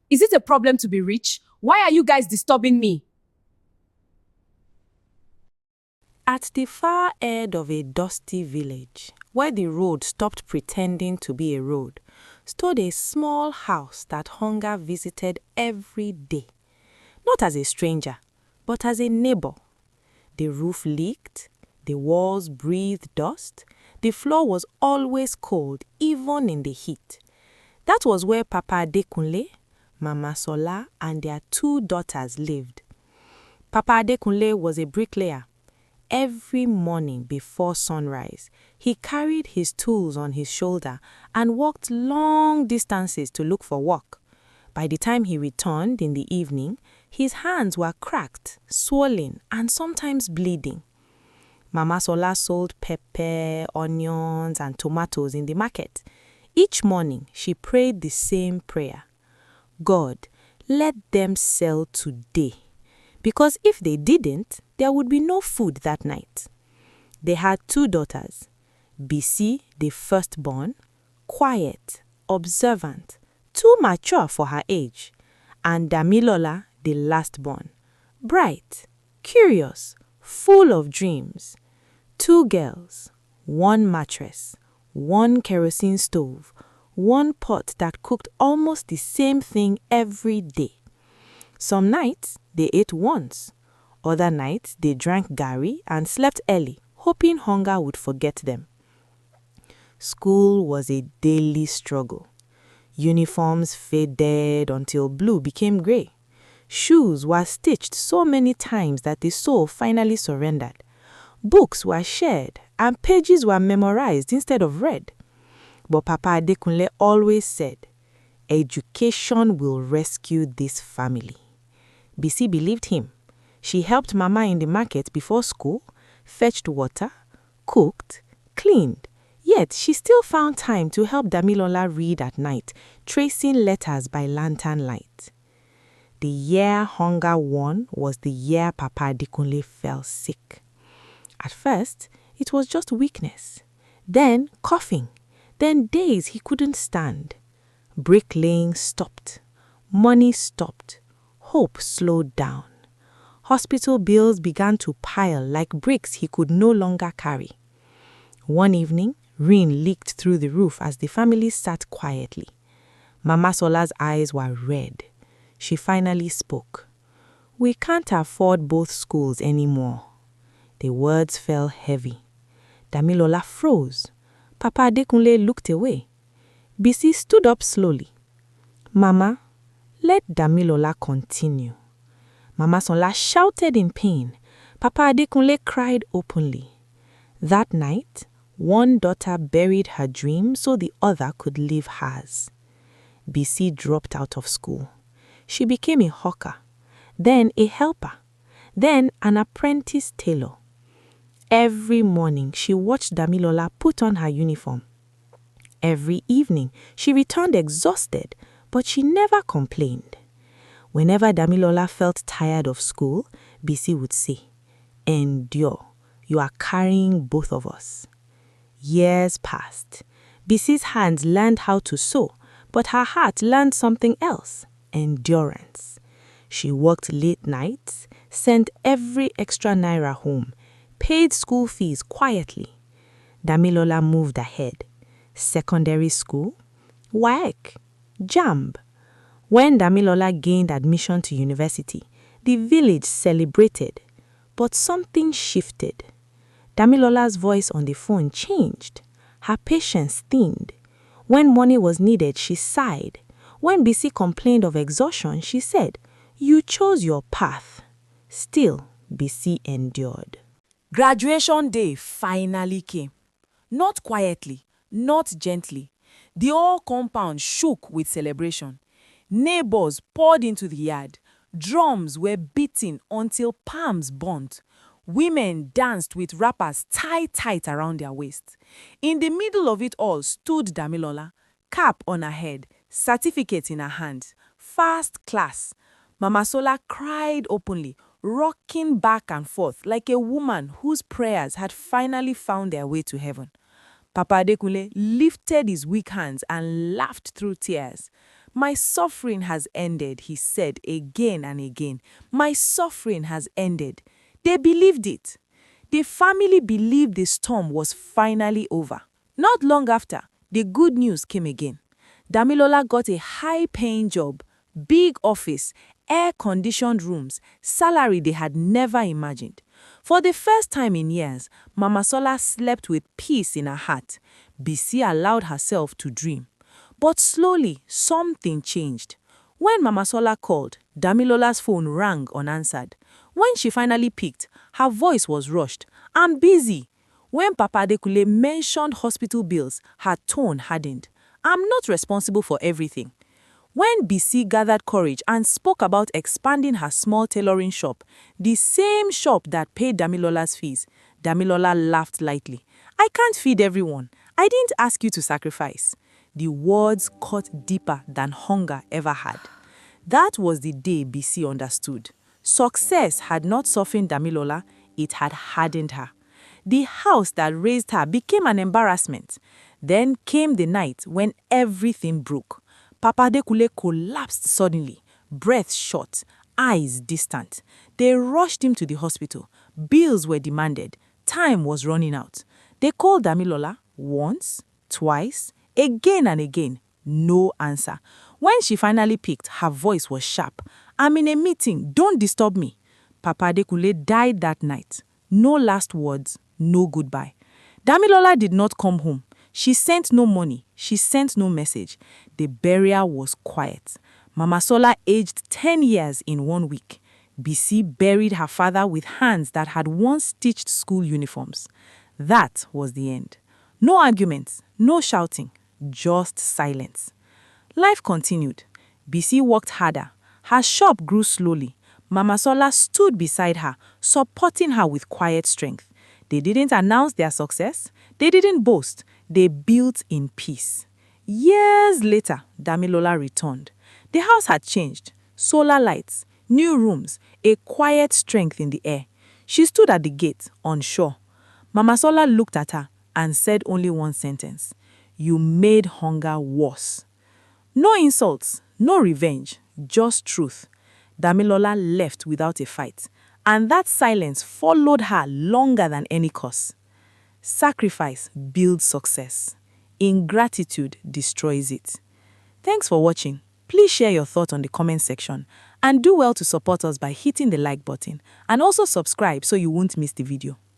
Is it a problem to be rich? Why are you guys disturbing me? At the far end of a dusty village, where the road stopped pretending to be a road, stood a small house that hunger visited every day. Not as a stranger, but as a neighbor. The roof leaked, the walls breathed dust, the floor was always cold, even in the heat. That was where Papa Adekunle, Mama Sola, and their 2 daughters lived. Papa Adekunle was a bricklayer. Every morning before sunrise, he carried his tools on his shoulder and walked long distances to look for work. By the time he returned in the evening, his hands were cracked, swollen, and sometimes bleeding. Mama Sola sold pepper, onions, and tomatoes in the market. Each morning, she prayed the same prayer. God, let them sell today. Because if they didn't, there would be no food that night. They had 2 daughters, Bisi, the firstborn, quiet, observant, too mature for her age, and Damilola, the lastborn, bright, curious, full of dreams. 2 girls, 1 mattress, 1 kerosene stove, 1 pot that cooked almost the same thing every day. Some nights, they ate once. Other nights, they drank garri and slept early, hoping hunger would forget them. School was a daily struggle. Uniforms faded until blue became gray. Shoes were stitched so many times that the sole finally surrendered. Books were shared and pages were memorized instead of read. But Papa Adekunle always said, education will rescue this family. Bisi believed him. She helped Mama in the market before school, fetched water, cooked, cleaned. Yet she still found time to help Damilola read at night, tracing letters by lantern light. The year hunger won was the year Papa Adekunle fell sick. At first, it was just weakness, then coughing, then days he couldn't stand. Bricklaying stopped, money stopped, hope slowed down. Hospital bills began to pile like bricks he could no longer carry. One evening, rain leaked through the roof as the family sat quietly. Mama Sola's eyes were red. She finally spoke. We can't afford both schools anymore. The words fell heavy. Damilola froze. Papa Adekunle looked away. Bisi stood up slowly. Mama, let Damilola continue. Mama Sola shouted in pain. Papa Adekunle cried openly. That night, 1 daughter buried her dream so the other could live hers. Bisi dropped out of school. She became a hawker, then a helper, then an apprentice tailor. Every morning, she watched Damilola put on her uniform. Every evening, she returned exhausted, but she never complained. Whenever Damilola felt tired of school, Bisi would say, endure, you are carrying both of us. Years passed. Bisi's hands learned how to sew, but her heart learned something else, endurance. She worked late nights, sent every extra naira home, paid school fees quietly. Damilola moved ahead. Secondary school, WAEC, JAMB. When Damilola gained admission to university, the village celebrated. But something shifted. Damilola's voice on the phone changed. Her patience thinned. When money was needed, she sighed. When Bisi complained of exhaustion, she said, you chose your path. Still, Bisi endured. Graduation day finally came. Not quietly, not gently. The whole compound shook with celebration. Neighbors poured into the yard. Drums were beaten until palms burnt. Women danced with wrappers tight around their waists. In the middle of it all stood Damilola, cap on her head, certificate in her hand, first class. Mama Sola cried openly, rocking back and forth like a woman whose prayers had finally found their way to heaven. Papa Adekunle lifted his weak hands and laughed through tears. My suffering has ended, he said again and again. My suffering has ended. They believed it. The family believed the storm was finally over. Not long after, the good news came again. Damilola got a high-paying job, big office, air-conditioned rooms, salary they had never imagined. For the first time in years, Mama Sola slept with peace in her heart. Bisi allowed herself to dream. But slowly, something changed. When Mama Sola called, Damilola's phone rang unanswered. When she finally picked, her voice was rushed. "I'm busy." When Papa Adekule mentioned hospital bills, her tone hardened. "I'm not responsible for everything." When BC gathered courage and spoke about expanding her small tailoring shop, the same shop that paid Damilola's fees, Damilola laughed lightly. "I can't feed everyone. I didn't ask you to sacrifice." The words cut deeper than hunger ever had. That was the day BC understood. Success had not softened Damilola, it had hardened her. The house that raised her became an embarrassment. Then came the night when everything broke. Papa Adekule collapsed suddenly, breath short, eyes distant. They rushed him to the hospital. Bills were demanded. Time was running out. They called Damilola once, twice, again and again. No answer. When she finally picked, her voice was sharp. "I'm in a meeting. Don't disturb me." Papa Adekule died that night. No last words, no goodbye. Damilola did not come home. She sent no money. She sent no message. The burial was quiet. Mama Sola aged 10 years in 1 week. BC buried her father with hands that had once stitched school uniforms. That was the end. No arguments, no shouting, just silence. Life continued. BC worked harder. Her shop grew slowly. Mama Sola stood beside her, supporting her with quiet strength. They didn't announce their success. They didn't boast. They built in peace. Years later, Damilola returned. The house had changed. Solar lights, new rooms, a quiet strength in the air. She stood at the gate, unsure. Mama Sola looked at her and said only one sentence: "You made hunger worse." No insults, no revenge, just truth. Damilola left without a fight, and that silence followed her longer than any curse. Sacrifice builds success. Ingratitude destroys it. Thanks for watching. Please share your thoughts on the comment section and do well to support us by hitting the like button and also subscribe so you won't miss the video.